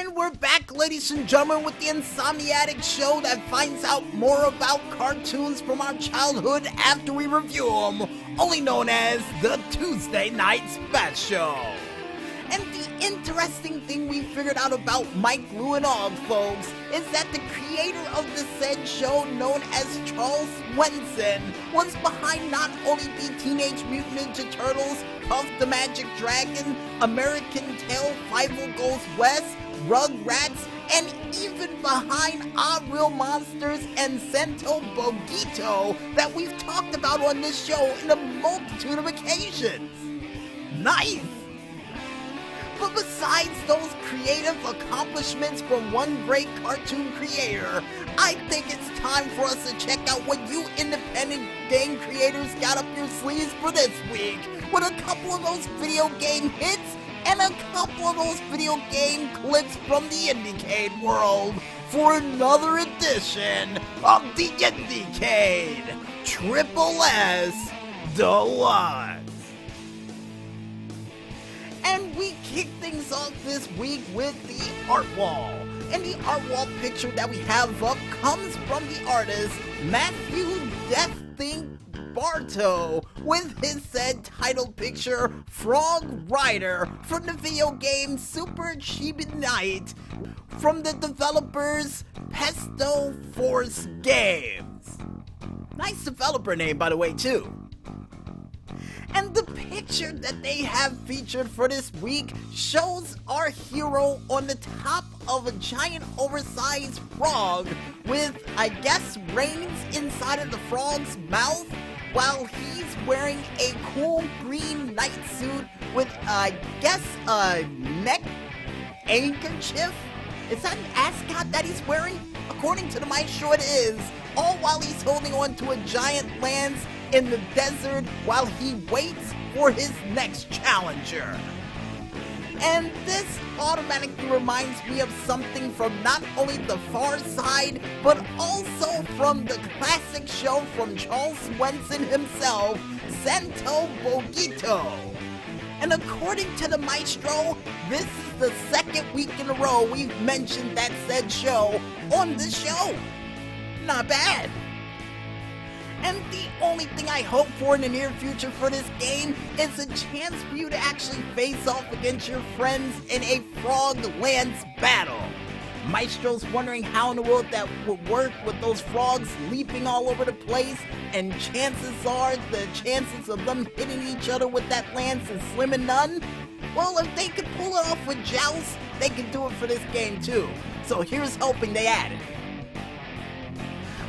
And we're back, ladies and gentlemen, with the Insomniatic show that finds out more about cartoons from our childhood after we review them, only known as the Tuesday Night Special. And the interesting thing we figured out about Mike Lewandowski, folks, is that the creator of the said show, known as Charles Swenson, was behind not only the Teenage Mutant Ninja Turtles, Puff the Magic Dragon, American Tail, Fievel Goes West, Rugrats, and even behind Our Real Monsters and Sento Bogito that we've talked about on this show in a multitude of occasions. Nice! But besides those creative accomplishments from one great cartoon creator, I think it's time for us to check out what you independent game creators got up your sleeves for this week, with a couple of those video game hits and a couple of those video game clips from the Indie Cade world for another edition of the Indie Cade Triple S Deluxe. And we kick things off this week with the art wall. And the art wall picture that we have up comes from the artist Matthew Deaththink Bartow with his said title picture Frog Rider from the video game Super Chibi Night from the developers Pesto Force Games. Nice developer name, by the way, too. And the picture that they have featured for this week shows our hero on the top of a giant oversized frog with, I guess, reins inside of the frog's mouth while he's wearing a cool green night suit with, I guess, a neck handkerchief? Is that an ascot that he's wearing? According to the maestro, it is, all while he's holding on to a giant lance in the desert while he waits for his next challenger. And this automatically reminds me of something from not only The Far Side, but also from the classic show from Charles Swenson himself, Sento Bogito. And according to the maestro, this is the second week in a row we've mentioned that said show on the show. Not bad. And the only thing I hope for in the near future for this game is a chance for you to actually face off against your friends in a frog lance battle. Maestro's wondering how in the world that would work with those frogs leaping all over the place, and chances are the chances of them hitting each other with that lance is slim and none. Well, if they could pull it off with Joust, they could do it for this game too. So here's hoping they add it.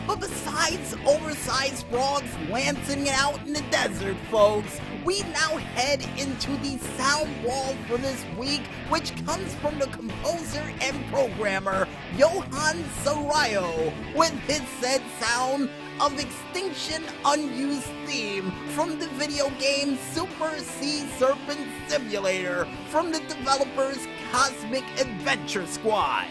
But besides oversized frogs lancing it out in the desert, folks, we now head into the sound wall for this week, which comes from the composer and programmer Johan Sarayo, with his said sound of Extinction Unused theme from the video game Super Sea Serpent Simulator from the developers Cosmic Adventure Squad.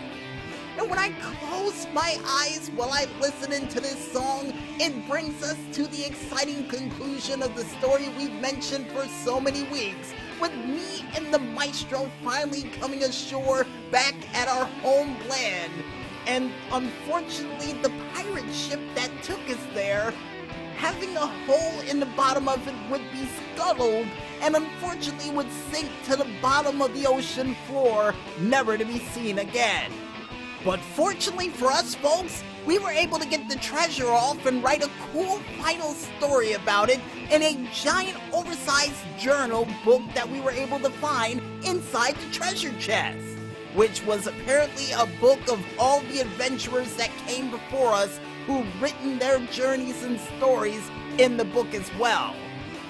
And when I close my eyes while I listen into this song, it brings us to the exciting conclusion of the story we've mentioned for so many weeks, with me and the maestro finally coming ashore back at our homeland. And unfortunately, the pirate ship that took us there, having a hole in the bottom of it, would be scuttled and unfortunately would sink to the bottom of the ocean floor, never to be seen again. But fortunately for us, folks, we were able to get the treasure off and write a cool final story about it in a giant oversized journal book that we were able to find inside the treasure chest, which was apparently a book of all the adventurers that came before us who'd written their journeys and stories in the book as well,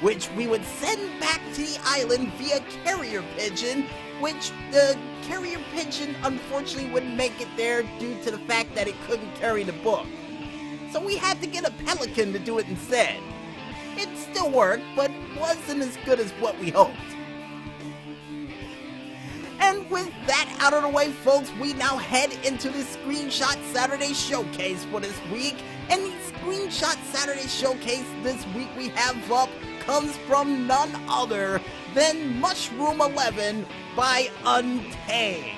which we would send back to the island via carrier pigeon, which the carrier pigeon unfortunately wouldn't make it there due to the fact that it couldn't carry the book. So we had to get a pelican to do it instead. It still worked, but wasn't as good as what we hoped. And with that out of the way, folks, we now head into the Screenshot Saturday Showcase for this week. And the Screenshot Saturday Showcase this week we have up comes from none other than Mushroom 11 by Untamed.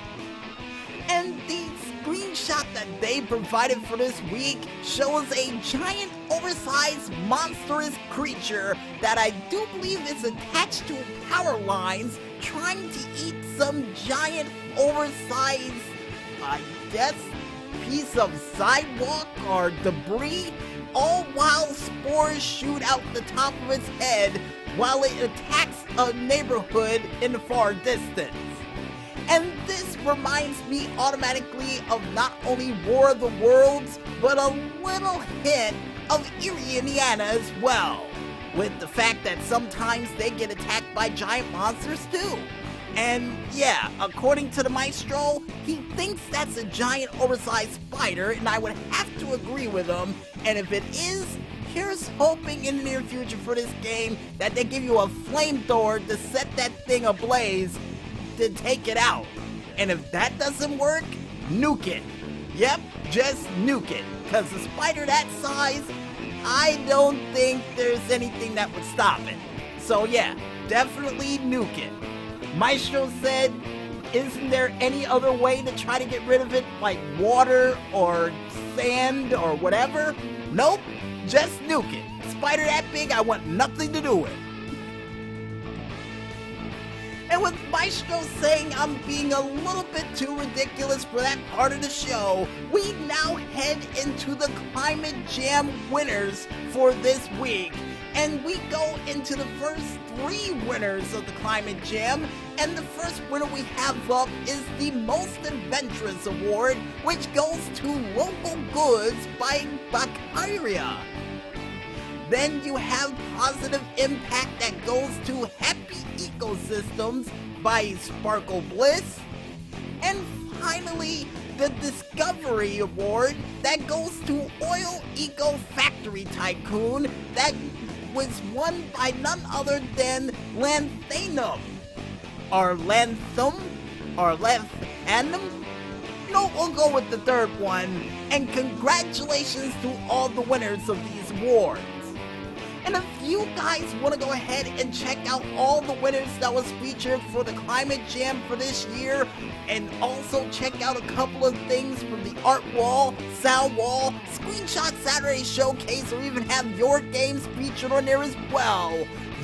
that they provided for this week shows a giant, oversized, monstrous creature that I do believe is attached to power lines trying to eat some giant, oversized, I guess, piece of sidewalk or debris, all while spores shoot out the top of its head while it attacks a neighborhood in the far distance. And this reminds me automatically of not only War of the Worlds, but a little hint of Erie, Indiana as well, with the fact that sometimes they get attacked by giant monsters too. And yeah, according to the maestro, he thinks that's a giant oversized spider, and I would have to agree with him. And if it is, here's hoping in the near future for this game that they give you a flamethrower to set that thing ablaze to take it out. And if that doesn't work, nuke it. Yep, just nuke it. Because a spider that size, I don't think there's anything that would stop it. So yeah, definitely nuke it. Maestro said, isn't there any other way to try to get rid of it, like water or sand or whatever? Nope, just nuke it. Spider that big, I want nothing to do with. And with Maestro saying I'm being a little bit too ridiculous for that part of the show, we now head into the Climate Jam winners for this week. And we go into the first 3 winners of the Climate Jam, and the first winner we have up is the Most Adventurous Award, which goes to Local Goods by Baccaria. Then you have Positive Impact that goes to Happy Ecosystems by Sparkle Bliss. And finally, the Discovery Award that goes to Oil Eco Factory Tycoon that was won by none other than Lanthanum. Or Lanthum? Or Lanthanum? No, we'll go with the third one. And congratulations to all the winners of these awards. And if you guys want to go ahead and check out all the winners that was featured for the Climate Jam for this year, and also check out a couple of things from the art wall, sound wall, Screenshot Saturday Showcase, or even have your games featured on there as well,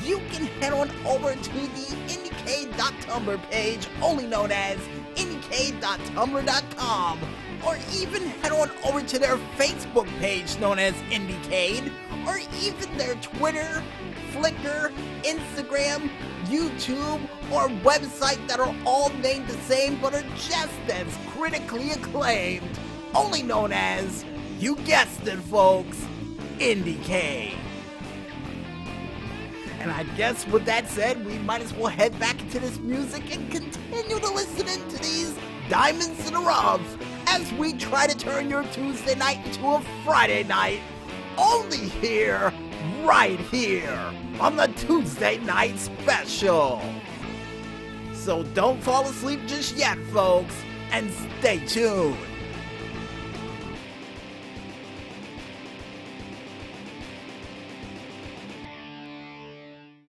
you can head on over to the IndieCade.tumblr page, only known as IndieCade.tumblr.com, or even head on over to their Facebook page known as Indie Cade, or even their Twitter, Flickr, Instagram, YouTube, or website that are all named the same but are just as critically acclaimed, only known as, you guessed it folks, Indie Cade. And I guess with that said, we might as well head back into this music and continue to listen into these diamonds in the rough as we try to turn your Tuesday night into a Friday night, only here, right here, on the Tuesday Night Special. So don't fall asleep just yet, folks, and stay tuned.